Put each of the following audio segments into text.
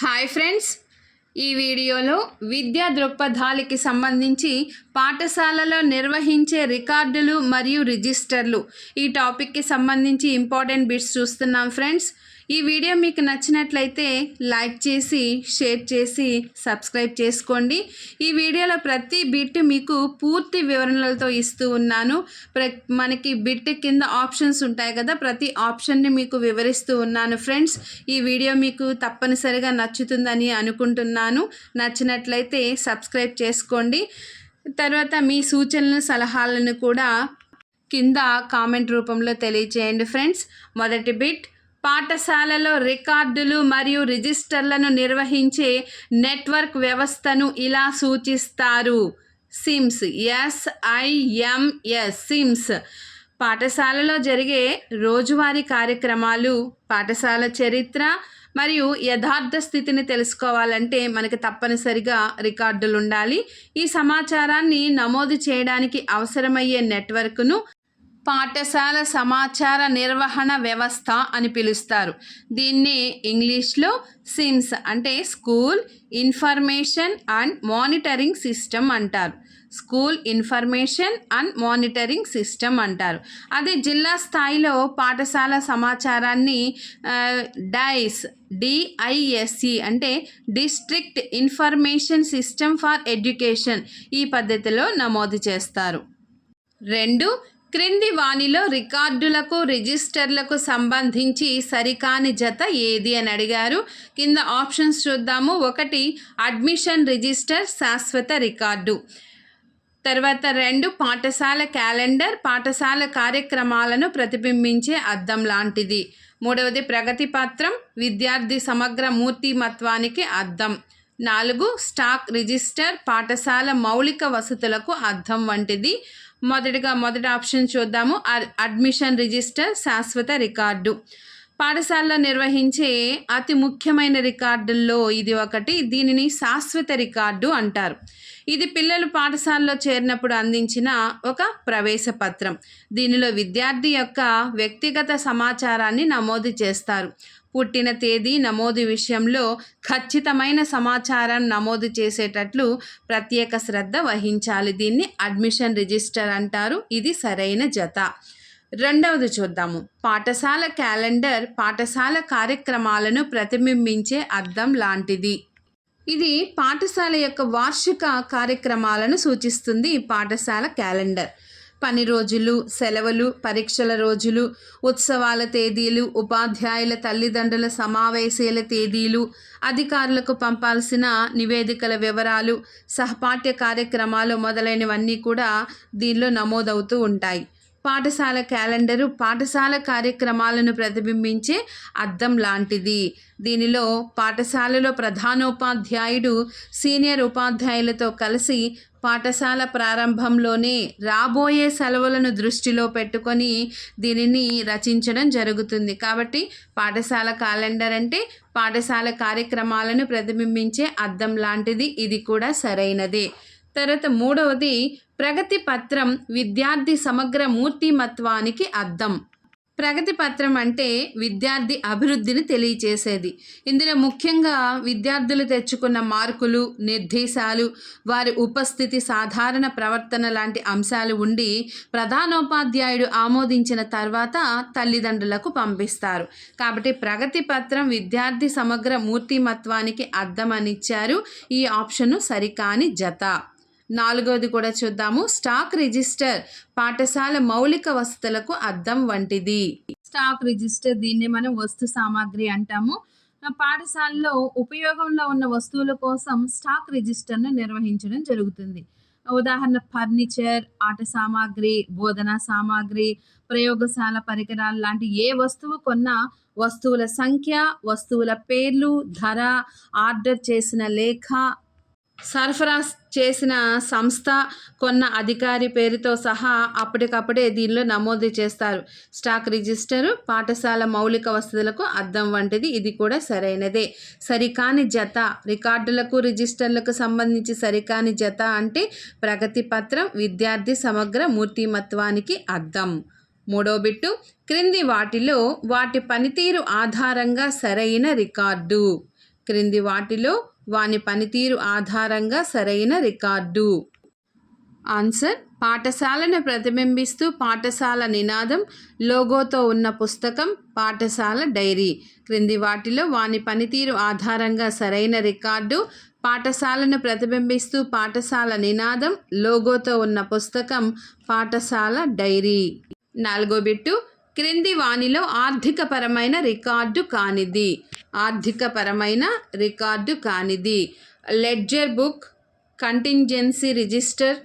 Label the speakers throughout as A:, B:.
A: Hi friends, ఈ వీడియోలో విద్యా దృక్పథాలకి సంబంధించి పాఠశాలలో నిర్వహించే రికార్డులు మరియు రిజిస్టర్లు ఈ టాపిక్కి సంబంధించి ఇంపార్టెంట్ బిట్స్ చూస్తున్నాం ఫ్రెండ్స్. ఈ వీడియో మీకు నచ్చినట్లయితే లైక్ చేసి షేర్ చేసి సబ్స్క్రైబ్ చేసుకోండి. ఈ వీడియోలో ప్రతి బిట్ మీకు పూర్తి వివరణలతో ఇస్తూ ఉన్నాను. మనకి బిట్ కింద ఆప్షన్స్ ఉంటాయి కదా, ప్రతి ఆప్షన్ని మీకు వివరిస్తూ ఉన్నాను ఫ్రెండ్స్. ఈ వీడియో మీకు తప్పనిసరిగా నచ్చుతుందని అనుకుంటున్నాను. నచ్చినట్లయితే సబ్స్క్రైబ్ చేసుకోండి. తర్వాత మీ సూచనలు సలహాలను కూడా కింద కామెంట్ రూపంలో తెలియచేయండి ఫ్రెండ్స్. మొదటి బిట్, పాఠశాలలో రికార్డులు మరియు రిజిస్టర్లను నిర్వహించే నెట్వర్క్ వ్యవస్థను ఇలా సూచిస్తారు. SIMS, SIMS, SIMS. పాఠశాలలో జరిగే రోజువారీ కార్యక్రమాలు, పాఠశాల చరిత్ర మరియు యథార్థ స్థితిని తెలుసుకోవాలంటే మనకి తప్పనిసరిగా రికార్డులు ఉండాలి. ఈ సమాచారాన్ని నమోదు చేయడానికి అవసరమయ్యే నెట్వర్క్ను పాఠశాల సమాచార నిర్వహణ వ్యవస్థ అని పిలుస్తారు. దీన్ని ఇంగ్లీష్లో సిమ్స్ అంటే school information and monitoring system అంటారు. School information and monitoring system అంటారు. అదే జిల్లా స్థాయిలో పాఠశాల సమాచారాన్ని DISE అంటే district information system for education ఈ పద్ధతిలో నమోదు చేస్తారు. 2. క్రింది వానిలో రికార్డులకు రిజిస్టర్లకు సంబంధించి సరికాని జత ఏది అని అడిగారు. కింద ఆప్షన్స్ చూద్దాము. 1 అడ్మిషన్ రిజిస్టర్ శాశ్వత రికార్డు. తర్వాత 2 పాఠశాల క్యాలెండర్ పాఠశాల కార్యక్రమాలను ప్రతిబింబించే అద్దం లాంటిది. 3వది ప్రగతి పత్రం విద్యార్థి సమగ్ర మూర్తిమత్వానికి అద్దం. 4 స్టాక్ రిజిస్టర్ పాఠశాల మౌలిక వసతులకు అద్దం వంటిది. మొదటి ఆప్షన్ చూద్దాము. అడ్మిషన్ రిజిస్టర్ శాశ్వత రికార్డు. పాఠశాలలో నిర్వహించే అతి ముఖ్యమైన రికార్డుల్లో ఇది ఒకటి. దీనిని శాశ్వత రికార్డు అంటారు. ఇది పిల్లలు పాఠశాలలో చేరినప్పుడు అందించిన ఒక ప్రవేశ పత్రం. దీనిలో విద్యార్థి యొక్క వ్యక్తిగత సమాచారాన్ని నమోదు చేస్తారు. పుట్టిన తేదీ నమోదు విషయంలో ఖచ్చితమైన సమాచారం నమోదు చేసేటట్లు ప్రత్యేక శ్రద్ధ వహించాలి. దీన్ని అడ్మిషన్ రిజిస్టర్ అంటారు. ఇది సరైన జత. 2వది చూద్దాము. పాఠశాల క్యాలెండర్ పాఠశాల కార్యక్రమాలను ప్రతిబింబించే అద్దం లాంటిది. ఇది పాఠశాల యొక్క వార్షిక కార్యక్రమాలను సూచిస్తుంది. ఈ పాఠశాల క్యాలెండర్ పని రోజులు, సెలవులు, పరీక్షల రోజులు, ఉత్సవాల తేదీలు, ఉపాధ్యాయుల తల్లిదండ్రుల సమావేశాల తేదీలు, అధికారులకు పంపాల్సిన నివేదికల వివరాలు, సహపాఠ్య కార్యక్రమాలు మొదలైనవన్నీ కూడా దీనిలో నమోదవుతూ ఉంటాయి. పాఠశాల క్యాలెండరు పాఠశాల కార్యక్రమాలను ప్రతిబింబించే అద్దం లాంటిది. దీనిలో పాఠశాలలో ప్రధానోపాధ్యాయుడు సీనియర్ ఉపాధ్యాయులతో కలిసి పాఠశాల ప్రారంభంలోనే రాబోయే సెలవులను దృష్టిలో పెట్టుకొని దీనిని రచించడం జరుగుతుంది. కాబట్టి పాఠశాల క్యాలెండర్ అంటే పాఠశాల కార్యక్రమాలను ప్రతిబింబించే అద్దం లాంటిది. ఇది కూడా సరైనదే. తర్వాత 3వది ప్రగతి పత్రం విద్యార్థి సమగ్ర మూర్తిమత్వానికి అద్దం. ప్రగతి పత్రం అంటే విద్యార్థి అభివృద్ధిని తెలియచేసేది. ఇందులో ముఖ్యంగా విద్యార్థులు తెచ్చుకున్న మార్కులు, నిర్దేశాలు, వారి ఉపస్థితి, సాధారణ ప్రవర్తన లాంటి అంశాలు ఉండి ప్రధానోపాధ్యాయుడు ఆమోదించిన తర్వాత తల్లిదండ్రులకు పంపిస్తారు. కాబట్టి ప్రగతి పత్రం విద్యార్థి సమగ్ర మూర్తిమత్వానికి అద్దం అని ఇచ్చారు. ఈ ఆప్షను సరికాని జత. 4వది కూడా చూద్దాము. స్టాక్ రిజిస్టర్ పాఠశాల మౌలిక వసతులకు అద్దం వంటిది. స్టాక్ రిజిస్టర్ దీన్ని మనం వస్తు సామాగ్రి అంటాము. పాఠశాలలో ఉపయోగంలో ఉన్న వస్తువుల కోసం స్టాక్ రిజిస్టర్ను నిర్వహించడం జరుగుతుంది. ఉదాహరణ ఫర్నిచర్, ఆట సామాగ్రి, బోధనా సామాగ్రి, ప్రయోగశాల పరికరాలు లాంటి ఏ వస్తువు కొన్నా వస్తువుల సంఖ్య, వస్తువుల పేర్లు, ధర, ఆర్డర్ చేసిన లేఖ, సరఫరా చేసిన సంస్థ, కొన్న అధికారి పేరుతో సహా అప్పటికప్పుడే దీనిలో నమోదు చేస్తారు. స్టాక్ రిజిస్టరు పాఠశాల మౌలిక వసతులకు అద్దం వంటిది. ఇది కూడా సరైనదే. సరికాని జత రికార్డులకు రిజిస్టర్లకు సంబంధించి సరికాని జత అంటే ప్రగతి పత్రం విద్యార్థి సమగ్ర మూర్తిమత్వానికి అద్దం. 3వ బిట్టు క్రింది వాటిలో వాటి పనితీరు ఆధారంగా సరైన రికార్డు. క్రింది వాటిలో వాని పనితీరు ఆధారంగా సరైన రికార్డు. ఆన్సర్ పాఠశాలను ప్రతిబింబిస్తూ పాఠశాల నినాదం, లోగోతో ఉన్న పుస్తకం, పాఠశాల డైరీ. క్రింది వాటిలో వాని పనితీరు ఆధారంగా సరైన రికార్డు. పాఠశాలను ప్రతిబింబిస్తూ పాఠశాల నినాదం, లోగోతో ఉన్న పుస్తకం, పాఠశాల డైరీ. 4వ బిట్టు క్రింది వానిలో ఆర్థికపరమైన రికార్డు కానిది. ఆర్థికపరమైన రికార్డు కానిది ledger book, contingency register,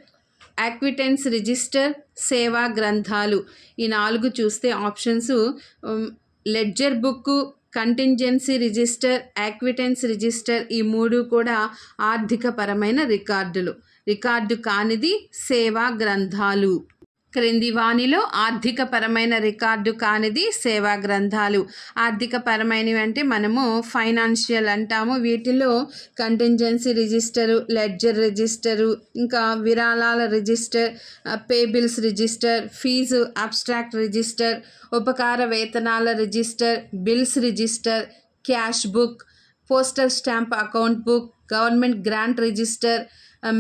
A: acquittance register, సేవా గ్రంథాలు. ఈ 4 చూస్తే options ledger book, contingency register, acquittance register ఈ 3 కూడా ఆర్థికపరమైన రికార్డులు. రికార్డు కానిది సేవా గ్రంథాలు. క్రింది వానిలో ఆర్థికపరమైన రికార్డు కానిది సేవా గ్రంథాలు. ఆర్థికపరమైనవి అంటే మనము ఫైనాన్షియల్ అంటాము. వీటిలో కంటింజెన్సీ రిజిస్టరు, లెడ్జర్ రిజిస్టరు, ఇంకా విరాళాల register, pay bills register, fee abstract register, ఉపకార వేతనాల register, bills register, cash book, postal stamp account book, government grant register,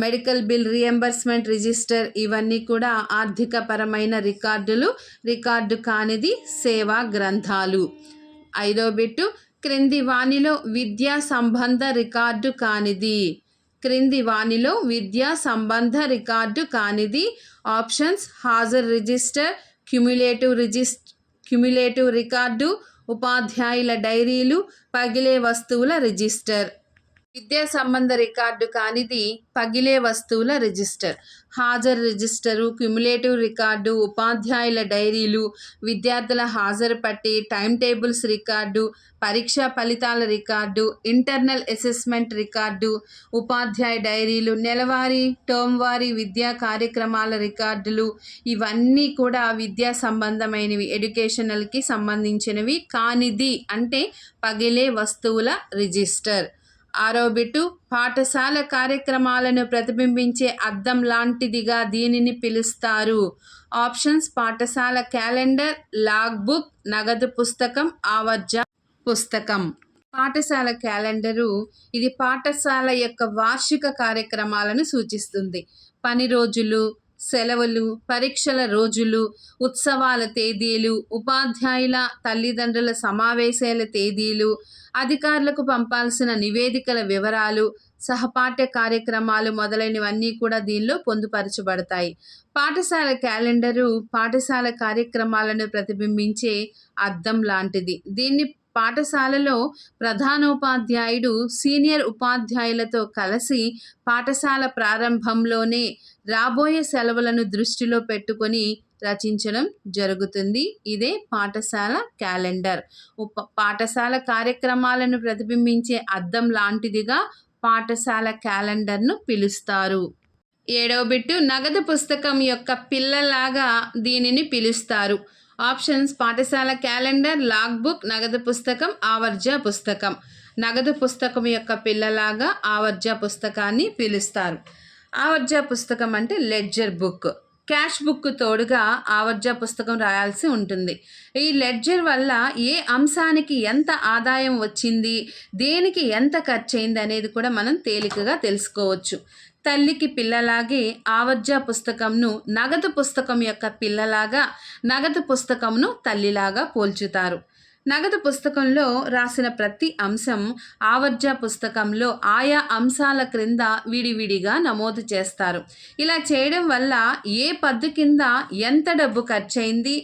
A: medical bill reimbursement register ఇవన్నీ కూడా ఆర్థికపరమైన రికార్డులు. రికార్డు కానిది సేవా గ్రంథాలు. 5వ బిట్టు క్రింది వానిలో విద్యా సంబంధ రికార్డు కానిది. క్రింది వానిలో విద్యా సంబంధ రికార్డు కానిది ఆప్షన్స్ హాజరు రిజిస్టర్, క్యుములేటివ్ రికార్డు, ఉపాధ్యాయుల డైరీలు, పగిలే వస్తువుల రిజిస్టర్. విద్యా సంబంధ రికార్డు కానిది పగిలే వస్తువుల రిజిస్టర్. హాజరు రిజిస్టరు, క్యుములేటివ్ రికార్డు, ఉపాధ్యాయుల డైరీలు, విద్యార్థుల హాజరు పట్టి, టైం టేబుల్స్ రికార్డు, పరీక్షా ఫలితాల రికార్డు, ఇంటర్నల్ అసెస్మెంట్ రికార్డు, ఉపాధ్యాయ డైరీలు, నెలవారీ టర్మ్ వారీ విద్యా కార్యక్రమాల రికార్డులు ఇవన్నీ కూడా విద్యా సంబంధమైనవి, ఎడ్యుకేషనల్కి సంబంధించినవి. కానిది అంటే పగిలే వస్తువుల రిజిస్టర్. 6వ బిట్టు పాఠశాల కార్యక్రమాలను ప్రతిబింబించే అద్దం లాంటిదిగా దీనిని పిలుస్తారు. ఆప్షన్స్ పాఠశాల క్యాలెండర్, లాగ్ బుక్, నగదు పుస్తకం, ఆవర్జ పుస్తకం. పాఠశాల క్యాలెండరు ఇది పాఠశాల యొక్క వార్షిక కార్యక్రమాలను సూచిస్తుంది. పని రోజులు, సెలవులు, పరీక్షల రోజులు, ఉత్సవాల తేదీలు, ఉపాధ్యాయుల తల్లిదండ్రుల సమావేశాల తేదీలు, అధికారులకు పంపాల్సిన నివేదికల వివరాలు, సహపాఠ్య కార్యక్రమాలు మొదలైనవన్నీ కూడా దీనిలో పొందుపరచబడతాయి. పాఠశాల క్యాలెండరు పాఠశాల కార్యక్రమాలను ప్రతిబింబించే అద్దం లాంటిది. దీన్ని పాఠశాలలో ప్రధానోపాధ్యాయుడు సీనియర్ ఉపాధ్యాయులతో కలిసి పాఠశాల ప్రారంభంలోనే రాబోయే సెలవులను దృష్టిలో పెట్టుకొని రచించడం జరుగుతుంది. ఇదే పాఠశాల క్యాలెండర్. పాఠశాల కార్యక్రమాలను ప్రతిబింబించే అద్దం లాంటిదిగా పాఠశాల క్యాలెండర్ను పిలుస్తారు. 7వ బిట్టు నగదు పుస్తకం యొక్క పిల్లలాగా దీనిని పిలుస్తారు. ఆప్షన్స్ పాఠశాల క్యాలెండర్, లాగ్ బుక్, నగదు పుస్తకం, ఆవర్జ పుస్తకం. నగదు పుస్తకం యొక్క పిల్లలాగా ఆవర్జ పుస్తకాన్ని పిలుస్తారు. ఆవర్జ పుస్తకం అంటే లెడ్జర్ బుక్. క్యాష్ బుక్ తోడుగా ఆవర్జ పుస్తకం రాయాల్సి ఉంటుంది. ఈ లెడ్జర్ వల్ల ఏ అంశానికి ఎంత ఆదాయం వచ్చింది, దేనికి ఎంత ఖర్చు అయింది అనేది కూడా మనం తేలికగా తెలుసుకోవచ్చు. తల్లికి పిల్లలాగే ఆవర్జ పుస్తకంను నగదు పుస్తకం యొక్క పిల్లలాగా, నగదు పుస్తకంను తల్లిలాగా పోల్చుతారు. నగదు పుస్తకంలో రాసిన ప్రతి అంశం ఆవర్జ పుస్తకంలో ఆయా అంశాల క్రింద విడివిడిగా నమోదు చేస్తారు. ఇలా చేయడం వల్ల ఏ పద్దు కింద ఎంత డబ్బు ఖర్చయింది,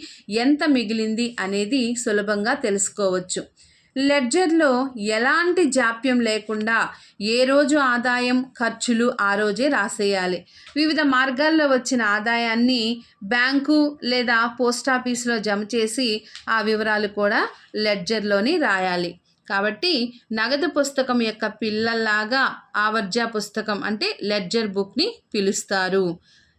A: ఎంత మిగిలింది అనేది సులభంగా తెలుసుకోవచ్చు. లెడ్జర్లో ఎలాంటి జాప్యం లేకుండా ఏ రోజు ఆదాయం, ఖర్చులు ఆ రోజే రాసేయాలి. వివిధ మార్గాల్లో వచ్చిన ఆదాయాన్ని బ్యాంకు లేదా పోస్ట్ ఆఫీస్లో జమ చేసి ఆ వివరాలు కూడా లెడ్జర్లోని రాయాలి. కాబట్టి నగదు పుస్తకం యొక్క పిల్లల్లాగా ఆవర్జ పుస్తకం అంటే లెడ్జర్ బుక్ని పిలుస్తారు.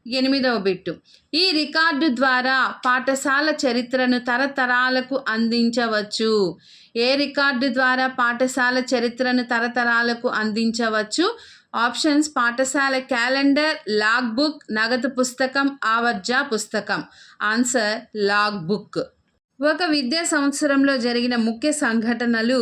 A: 8వ బిట్టు ఈ రికార్డు ద్వారా పాఠశాల చరిత్రను తరతరాలకు అందించవచ్చు. ఏ రికార్డు ద్వారా పాఠశాల చరిత్రను తరతరాలకు అందించవచ్చు? ఆప్షన్స్ పాఠశాల క్యాలెండర్, లాగ్ బుక్, నగదు పుస్తకం, ఆవర్జ పుస్తకం. Answer log book. ఒక విద్యా సంవత్సరంలో జరిగిన ముఖ్య సంఘటనలు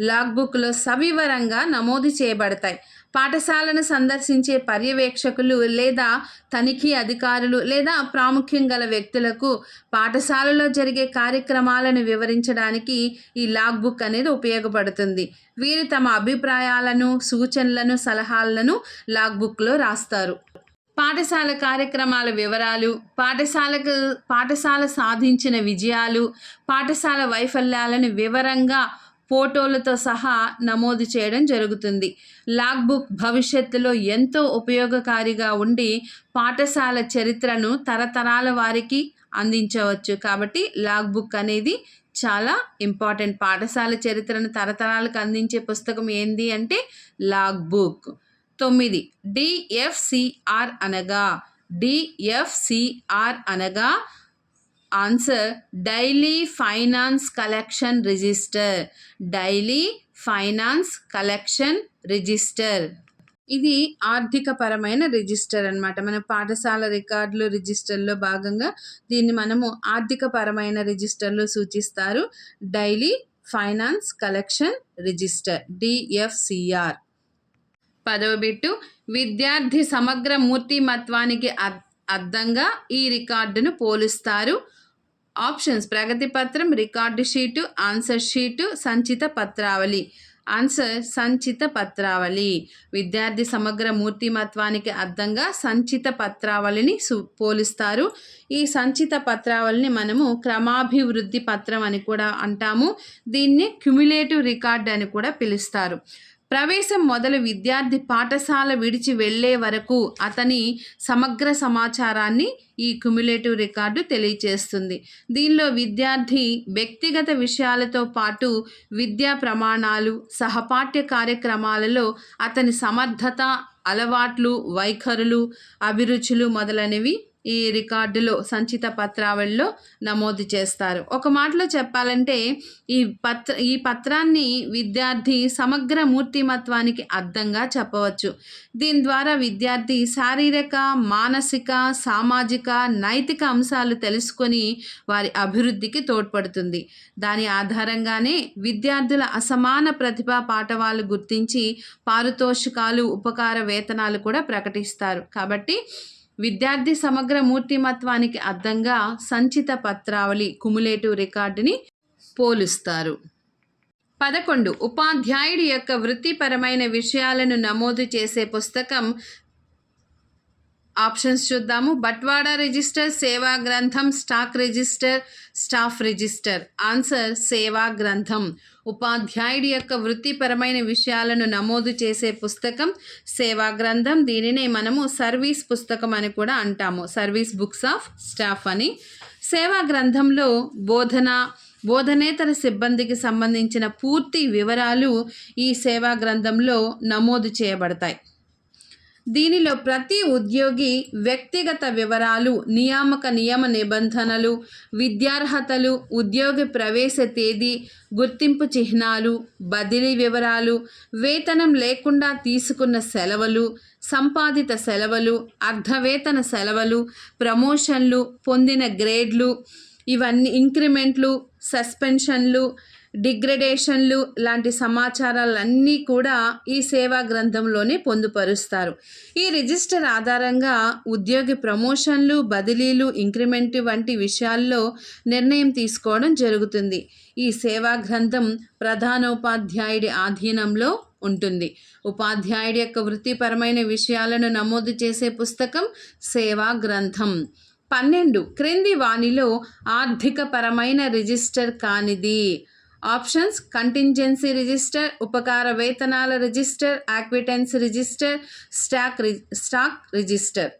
A: లాగ్బుక్లో సవివరంగా నమోదు చేయబడతాయి. పాఠశాలను సందర్శించే పర్యవేక్షకులు లేదా తనిఖీ అధికారులు లేదా ప్రాముఖ్యం గల వ్యక్తులకు పాఠశాలలో జరిగే కార్యక్రమాలను వివరించడానికి ఈ లాగ్బుక్ అనేది ఉపయోగపడుతుంది. వీరు తమ అభిప్రాయాలను, సూచనలను, సలహాలను లాగ్బుక్లో రాస్తారు. పాఠశాల కార్యక్రమాల వివరాలు, పాఠశాల సాధించిన విజయాలు, పాఠశాల వైఫల్యాలను వివరంగా ఫోటోలతో సహా నమోదు చేయడం జరుగుతుంది. లాగ్బుక్ భవిష్యత్తులో ఎంతో ఉపయోగకారిగా ఉండి పాఠశాల చరిత్రను తరతరాల వారికి అందించవచ్చు. కాబట్టి లాగ్బుక్ అనేది చాలా ఇంపార్టెంట్. పాఠశాల చరిత్రను తరతరాలకు అందించే పుస్తకం ఏంది అంటే లాగ్బుక్. 9. డిఎఫ్సిఆర్ అనగా answer daily finance collection register. Daily finance collection register ఇది ఆర్థికపరమైన రిజిస్టర్ అన్నమాట. మన పాఠశాల రికార్డులు రిజిస్టర్లో భాగంగా దీన్ని మనము ఆర్థికపరమైన రిజిస్టర్లో సూచిస్తారు. Daily finance collection register DFCR. 10వ బిట్టు విద్యార్థి సమగ్ర మూర్తిమత్వానికి అద్దంగా ఈ రికార్డును పోలుస్తారు. ఆప్షన్స్ ప్రగతి పత్రం, రికార్డు షీటు, ఆన్సర్ షీటు, సంచిత పత్రావళి. ఆన్సర్ సంచిత పత్రావళి. విద్యార్థి సమగ్ర మూర్తిమత్వానికి అద్దంగా సంచిత పత్రావళిని పోలుస్తారు. ఈ సంచిత పత్రావళిని మనము క్రమాభివృద్ధి పత్రం అని కూడా అంటాము. దీన్ని క్యుములేటివ్ రికార్డ్ అని కూడా పిలుస్తారు. ప్రవేశం మొదలు విద్యార్థి పాఠశాల విడిచి వెళ్లే వరకు అతని సమగ్ర సమాచారాన్ని ఈ క్యుములేటివ్ రికార్డు తెలియచేస్తుంది. దీనిలో విద్యార్థి వ్యక్తిగత విషయాలతో పాటు విద్యా ప్రమాణాలు, సహపాఠ్య కార్యక్రమాలలో అతని సమర్థత, అలవాట్లు, వైఖరులు, అభిరుచులు మొదలైనవి ఈ రికార్డులో సంచిత పత్రావళిలో నమోదు చేస్తారు. ఒక మాటలో చెప్పాలంటే ఈ పత్రాన్ని విద్యార్థి సమగ్ర మూర్తిమత్వానికి అద్దంగా చెప్పవచ్చు. దీని ద్వారా విద్యార్థి శారీరక, మానసిక, సామాజిక, నైతిక అంశాలు తెలుసుకొని వారి అభివృద్ధికి తోడ్పడుతుంది. దాని ఆధారంగానే విద్యార్థుల అసమాన ప్రతిభా పాఠవాలు గుర్తించి పారితోషికాలు, ఉపకార వేతనాలు కూడా ప్రకటిస్తారు. కాబట్టి విద్యార్థి సమగ్ర మూర్తిమత్వానికి అద్దంగా సంచిత పత్రావళి క్యుములేటివ్ రికార్డుని పోలుస్తారు. 11. ఉపాధ్యాయుడి యొక్క వృత్తిపరమైన విషయాలను నమోదు చేసే పుస్తకం. ఆప్షన్స్ చూద్దాము. బట్వాడా రిజిస్టర్, సేవా గ్రంథం, stock register, staff register. Answer సేవా గ్రంథం. ఉపాధ్యాయుడి యొక్క వృత్తిపరమైన విషయాలను నమోదు చేసే పుస్తకం సేవా గ్రంథం. దీనినే మనము సర్వీస్ పుస్తకం అని కూడా అంటాము. సర్వీస్ బుక్స్ ఆఫ్ స్టాఫ్ అని. సేవా గ్రంథంలో బోధనేతర సిబ్బందికి సంబంధించిన పూర్తి వివరాలు ఈ సేవా గ్రంథంలో నమోదు చేయబడతాయి. దీనిలో ప్రతి ఉద్యోగి వ్యక్తిగత వివరాలు, నియామ నిబంధనలు, విద్యార్హతలు, ఉద్యోగి ప్రవేశ తేదీ, గుర్తింపు చిహ్నాలు, బదిలీ వివరాలు, వేతనం లేకుండా తీసుకున్న సెలవులు, సంపాదిత సెలవులు, అర్ధవేతన సెలవులు, ప్రమోషన్లు, పొందిన గ్రేడ్లు, ఇవన్నీ ఇంక్రిమెంట్లు, సస్పెన్షన్లు, డిగ్రేడేషన్లు లాంటి సమాచారాలన్నీ కూడా ఈ సేవా గ్రంథంలోనే పొందుపరుస్తారు. ఈ రిజిస్టర్ ఆధారంగా ఉద్యోగి ప్రమోషన్లు, బదిలీలు, ఇంక్రిమెంట్ వంటి విషయాల్లో నిర్ణయం తీసుకోవడం జరుగుతుంది. ఈ సేవా గ్రంథం ప్రధానోపాధ్యాయుడి ఆధీనంలో ఉంటుంది. ఉపాధ్యాయుడి యొక్క వృత్తిపరమైన విషయాలను నమోదు చేసే పుస్తకం సేవా గ్రంథం. 12. క్రింది వానిలో ఆర్థికపరమైన రిజిస్టర్ కానిది. ఆప్షన్స్ కంటింజెన్సీ రిజిస్టర్, ఉపకార వేతనాల register, acquittance register, stock register.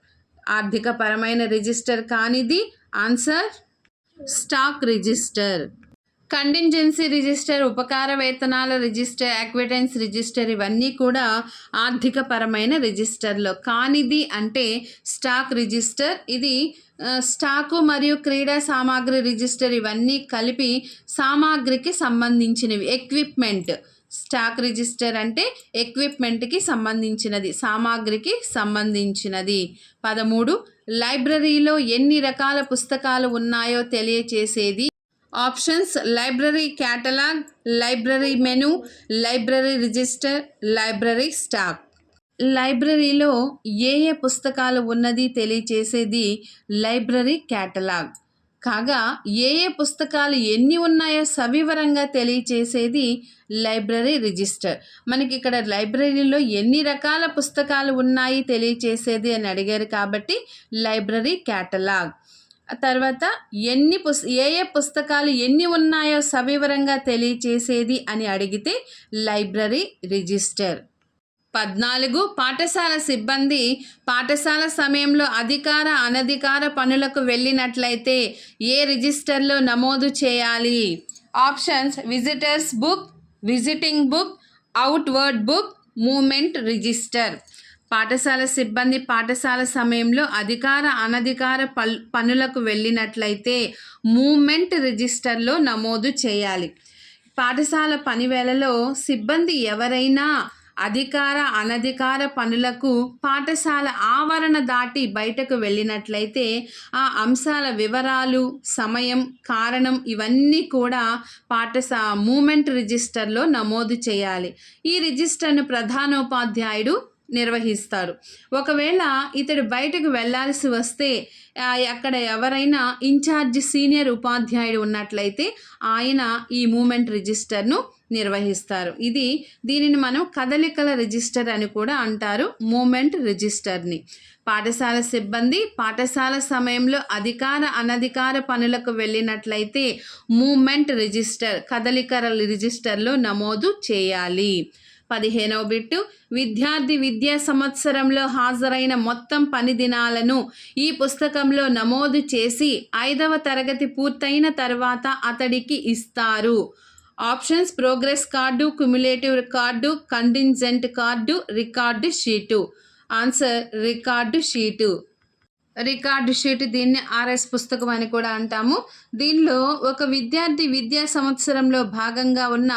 A: ఆర్థికపరమైన రిజిస్టర్ కానిది answer stock register. Contingency register, ఉపకార వేతనాల రిజిస్టర్, యాక్విటెన్స్ రిజిస్టర్ ఇవన్నీ కూడా ఆర్థికపరమైన రిజిస్టర్లో. కానిది అంటే స్టాక్ రిజిస్టర్. ఇది స్టాకు మరియు క్రీడా సామాగ్రి రిజిస్టర్ ఇవన్నీ కలిపి సామాగ్రికి సంబంధించినవి. ఎక్విప్మెంట్. స్టాక్ రిజిస్టర్ అంటే ఎక్విప్మెంట్కి సంబంధించినది, సామాగ్రికి సంబంధించినది. 13. లైబ్రరీలో ఎన్ని రకాల పుస్తకాలు ఉన్నాయో తెలియచేసేది options library catalogue, library menu, library register, library stock. లైబ్రరీలో ఏ ఏ పుస్తకాలు ఉన్నది తెలియచేసేది లైబ్రరీ క్యాటలాగ్. కాగా ఏ ఏ పుస్తకాలు ఎన్ని ఉన్నాయో సవివరంగా తెలియచేసేది లైబ్రరీ రిజిస్టర్. మనకి ఇక్కడ లైబ్రరీలో ఎన్ని రకాల పుస్తకాలు ఉన్నాయి తెలియచేసేది అని అడిగారు కాబట్టి లైబ్రరీ క్యాటలాగ్. తర్వాత ఏ ఏ పుస్తకాలు ఎన్ని ఉన్నాయో సవివరంగా తెలియచేసేది అని అడిగితే లైబ్రరీ రిజిస్టర్. 14 పాఠశాల సిబ్బంది పాఠశాల సమయంలో అధికార అనధికార పనులకు వెళ్ళినట్లయితే ఏ రిజిస్టర్లో నమోదు చేయాలి? Options visitors book, visiting book, outward book, movement register. పాఠశాల సిబ్బంది పాఠశాల సమయంలో అధికార అనధికార పనులకు వెళ్ళినట్లయితే మూమెంట్ రిజిస్టర్లో నమోదు చేయాలి. పాఠశాల పనివేళలో సిబ్బంది ఎవరైనా అధికార అనధికార పనులకు పాఠశాల ఆవరణ దాటి బయటకు వెళ్ళినట్లయితే ఆ అంశాల వివరాలు, సమయం, కారణం ఇవన్నీ కూడా మూమెంట్ రిజిస్టర్లో నమోదు చేయాలి. ఈ రిజిస్టర్ను ప్రధానోపాధ్యాయుడు నిర్వహిస్తారు. ఒకవేళ ఇతడు బయటకు వెళ్ళాల్సి వస్తే అక్కడ ఎవరైనా ఇన్ఛార్జ్ సీనియర్ ఉపాధ్యాయుడు ఉన్నట్లయితే ఆయన ఈ మూమెంట్ రిజిస్టర్ను నిర్వహిస్తారు. దీనిని మనం కదలికల రిజిస్టర్ అని కూడా అంటారు, మూమెంట్ రిజిస్టర్ని. పాఠశాల సిబ్బంది పాఠశాల సమయంలో అధికార అనధికార పనులకు వెళ్ళినట్లయితే మూమెంట్ రిజిస్టర్ కదలికల రిజిస్టర్లో నమోదు చేయాలి. 15వ బిట్టు విద్యార్థి విద్యా సంవత్సరంలో హాజరైన మొత్తం పని దినాలను ఈ పుస్తకంలో నమోదు చేసి 5వ తరగతి పూర్తయిన తర్వాత అతడికి ఇస్తారు. Options progress card, cumulative card, contingent card, record sheet. Answer record sheet. Record sheet దీన్ని ఆర్ఎస్ పుస్తకం అని కూడా అంటాము. దీనిలో ఒక విద్యార్థి విద్యా సంవత్సరంలో భాగంగా ఉన్న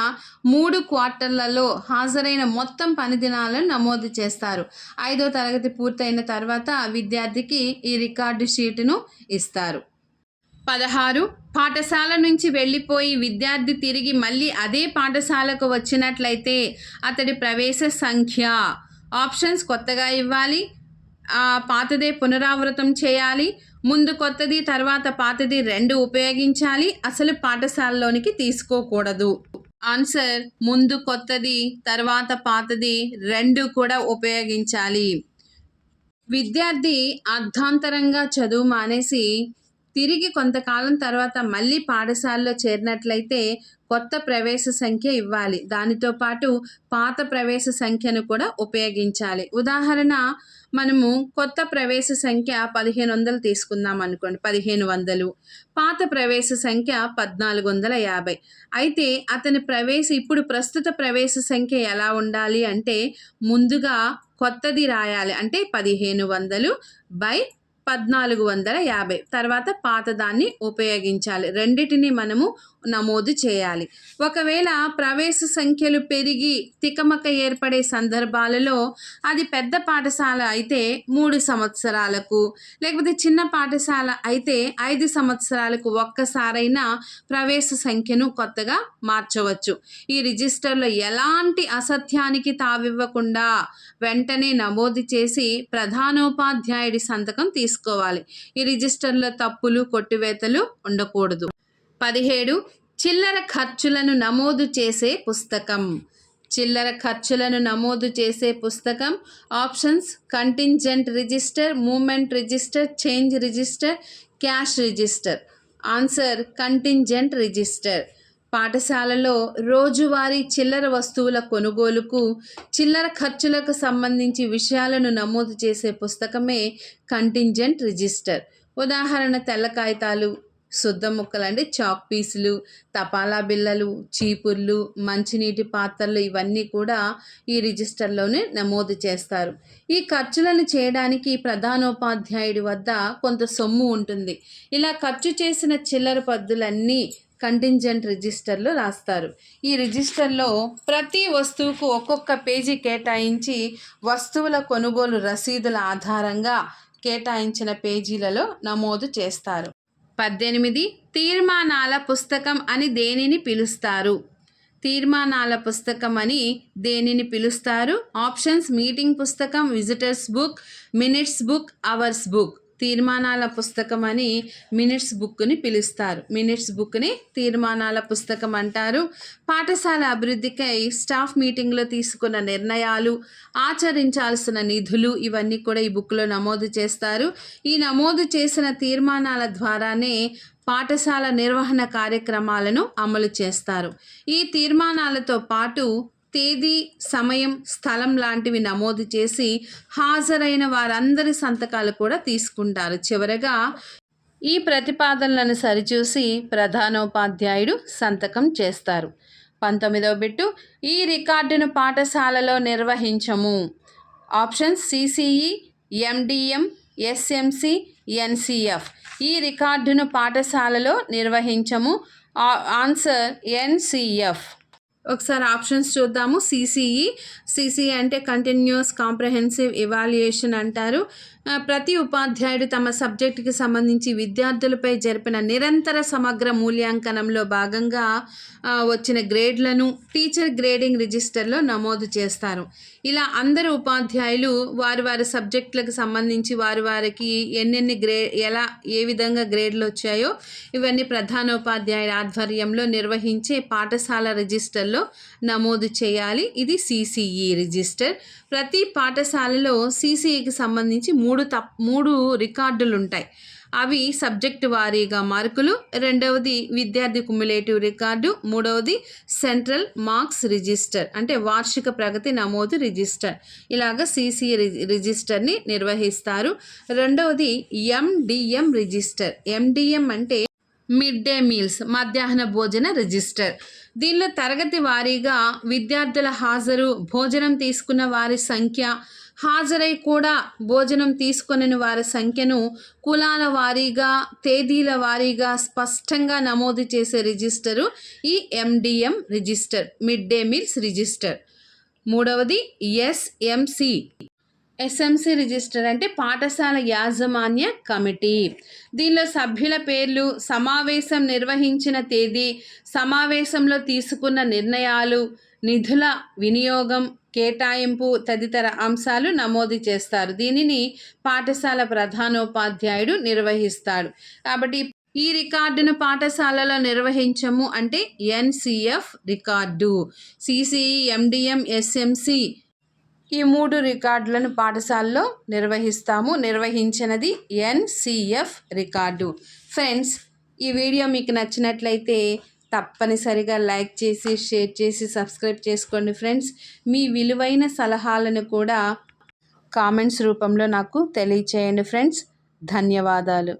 A: 3 క్వార్టర్లలో హాజరైన మొత్తం పని దినాలను నమోదు చేస్తారు. 5వ తరగతి పూర్తయిన తర్వాత విద్యార్థికి ఈ రికార్డు షీటును ఇస్తారు. 16 పాఠశాల నుంచి వెళ్ళిపోయి విద్యార్థి తిరిగి మళ్ళీ అదే పాఠశాలకు వచ్చినట్లయితే అతడి ప్రవేశ సంఖ్య. ఆప్షన్స్ కొత్తగా ఇవ్వాలి, పాతదే పునరావృతం చేయాలి, ముందు కొత్తది తర్వాత పాతది 2 ఉపయోగించాలి, అసలు పాఠశాలలోనికి తీసుకోకూడదు. ఆన్సర్ ముందు కొత్తది తర్వాత పాతది 2 కూడా ఉపయోగించాలి. విద్యార్థి అర్ధాంతరంగా చదువు మానేసి తిరిగి కొంతకాలం తర్వాత మళ్ళీ పాఠశాలలో చేరినట్లయితే కొత్త ప్రవేశ సంఖ్య ఇవ్వాలి. దానితో పాటు పాత ప్రవేశ సంఖ్యను కూడా ఉపయోగించాలి. ఉదాహరణ మనము కొత్త ప్రవేశ సంఖ్య 1500 తీసుకుందాం అనుకోండి, 1500. పాత ప్రవేశ సంఖ్య 1450. అయితే అతని ఇప్పుడు ప్రస్తుత ప్రవేశ సంఖ్య ఎలా ఉండాలి అంటే ముందుగా కొత్తది రాయాలి, అంటే 1500 బై 1450, తర్వాత పాతదాన్ని ఉపయోగించాలి. రెండిటిని మనము నమోదు చేయాలి. ఒకవేళ ప్రవేశ సంఖ్యలు పెరిగి తికమక ఏర్పడే సందర్భాలలో అది పెద్ద పాఠశాల అయితే 3 సంవత్సరాలకు, లేకపోతే చిన్న పాఠశాల అయితే 5 సంవత్సరాలకు ఒక్కసారైనా ప్రవేశ సంఖ్యను కొత్తగా మార్చవచ్చు. ఈ రిజిస్టర్లో ఎలాంటి అసత్యానికి తావివ్వకుండా వెంటనే నమోదు చేసి ప్రధానోపాధ్యాయుడి సంతకం తీసుకోవాలి. ఈ రిజిస్టర్లో తప్పులు, కొట్టివేతలు ఉండకూడదు. 17 చిల్లర ఖర్చులను నమోదు చేసే పుస్తకం. చిల్లర ఖర్చులను నమోదు చేసే పుస్తకం. Options contingent register, movement register, change register, cash register. Answer contingent register. పాఠశాలలో రోజువారీ చిల్లర వస్తువుల కొనుగోలుకు, చిల్లర ఖర్చులకు సంబంధించి విషయాలను నమోదు చేసే పుస్తకమే కంటింజెంట్ రిజిస్టర్. ఉదాహరణ తెల్ల కాగితాలు, శుద్ధ ముక్కలు అంటే చాక్ పీసులు, తపాలా బిళ్ళలు, చీపుర్లు, మంచినీటి పాత్రలు ఇవన్నీ కూడా ఈ రిజిస్టర్లోనే నమోదు చేస్తారు. ఈ ఖర్చులను చేయడానికి ప్రధానోపాధ్యాయుడి వద్ద కొంత సొమ్ము ఉంటుంది. ఇలా ఖర్చు చేసిన చిల్లర పద్దులన్నీ కంటింజెంట్ రిజిస్టర్లో రాస్తారు. ఈ రిజిస్టర్లో ప్రతి వస్తువుకు ఒక్కొక్క పేజీ కేటాయించి వస్తువుల కొనుగోలు రసీదుల ఆధారంగా కేటాయించిన పేజీలలో నమోదు చేస్తారు. 18 తీర్మానాల పుస్తకం అని దేనిని పిలుస్తారు? తీర్మానాల పుస్తకం అని దేనిని పిలుస్తారు? ఆప్షన్స్: మీటింగ్ పుస్తకం, visitors book, minutes book, hours book. తీర్మానాల పుస్తకం అని మినిట్స్ బుక్ని పిలుస్తారు. మినిట్స్ బుక్ని తీర్మానాల పుస్తకం అంటారు. పాఠశాల అభివృద్ధికై స్టాఫ్ మీటింగ్లో తీసుకున్న నిర్ణయాలు, ఆచరించాల్సిన నిధులు ఇవన్నీ కూడా ఈ బుక్లో నమోదు చేస్తారు. ఈ నమోదు చేసిన తీర్మానాల ద్వారానే పాఠశాల నిర్వహణ కార్యక్రమాలను అమలు చేస్తారు. ఈ తీర్మానాలతో పాటు తేదీ, సమయం, స్థలం లాంటివి నమోదు చేసి హాజరైన వారందరి సంతకాలు కూడా తీసుకుంటారు. చివరగా ఈ ప్రతిపాదనలను సరిచూసి ప్రధానోపాధ్యాయుడు సంతకం చేస్తారు. 19వ బిట్టు, ఈ రికార్డును పాఠశాలలో నిర్వహించము. Options: CCE, MDM, SMC, NCF. ఈ రికార్డును పాఠశాలలో నిర్వహించము. Answer NCF. ఒకసారి ఆప్షన్స్ చూద్దాము. సిసిఈ అంటే కంటిన్యూస్ కాంప్రహెన్సివ్ ఎవాల్యుయేషన్ అంటారు. ప్రతి ఉపాధ్యాయుడు తమ సబ్జెక్టుకి సంబంధించి విద్యార్థులపై జరిపిన నిరంతర సమగ్ర మూల్యాంకనంలో భాగంగా వచ్చిన గ్రేడ్లను టీచర్ గ్రేడింగ్ రిజిస్టర్లో నమోదు చేస్తారు. ఇలా అందరు ఉపాధ్యాయులు వారి సబ్జెక్టులకు సంబంధించి వారికి ఎన్నెన్ని ఏ విధంగా గ్రేడ్లు వచ్చాయో ఇవన్నీ ప్రధానోపాధ్యాయుడి ఆధ్వర్యంలో నిర్వహించే పాఠశాల రిజిస్టర్లో నమోదు చేయాలి. ఇది సిసిఈ రిజిస్టర్. ప్రతి పాఠశాలలో సిసిఈకి సంబంధించి మూడు రికార్డులు ఉంటాయి. అవి సబ్జెక్టు వారీగా మార్కులు, రెండవది విద్యార్థి కుమ్యులేటివ్ రికార్డు, మూడవది సెంట్రల్ మార్క్స్ రిజిస్టర్ అంటే వార్షిక ప్రగతి నమోదు రిజిస్టర్. ఇలాగ సిసిఈ రిజిస్టర్ని నిర్వహిస్తారు. రెండవది ఎండిఎం రిజిస్టర్. ఎండిఎం అంటే మిడ్ డే మీల్స్ మధ్యాహ్న భోజన రిజిస్టర్. దీనిలో తరగతి వారీగా విద్యార్థుల హాజరు, భోజనం తీసుకున్న వారి సంఖ్య, హాజరై కూడా భోజనం తీసుకొనిన వారి సంఖ్యను కులాల వారీగా, తేదీల వారీగా స్పష్టంగా నమోదు చేసే రిజిస్టరు ఈ MDM register, mid day meals register. మూడవది ఎస్ఎంసి రిజిస్టర్ అంటే పాఠశాల యాజమాన్య కమిటీ. దీనిలో సభ్యుల పేర్లు, సమావేశం నిర్వహించిన తేదీ, సమావేశంలో తీసుకున్న నిర్ణయాలు, నిధుల వినియోగం, కేటాయింపు తదితర అంశాలు నమోదు చేస్తారు. దీనిని పాఠశాల ప్రధానోపాధ్యాయుడు నిర్వహిస్తాడు. కాబట్టి ఈ రికార్డును పాఠశాలలో నిర్వహించము అంటే NCF record. CCE, MDM, SMC ఈ 3 రికార్డులను పాఠశాలలో నిర్వహించినది ఎన్సిఎఫ్ రికార్డు. ఫ్రెండ్స్, ఈ వీడియో మీకు నచ్చినట్లయితే తప్పనిసరిగా లైక్ చేసి, షేర్ చేసి, సబ్స్క్రైబ్ చేసుకోండి. ఫ్రెండ్స్, మీ విలువైన సలహాలను కూడా కామెంట్స్ రూపంలో నాకు తెలియచేయండి. ఫ్రెండ్స్, ధన్యవాదాలు.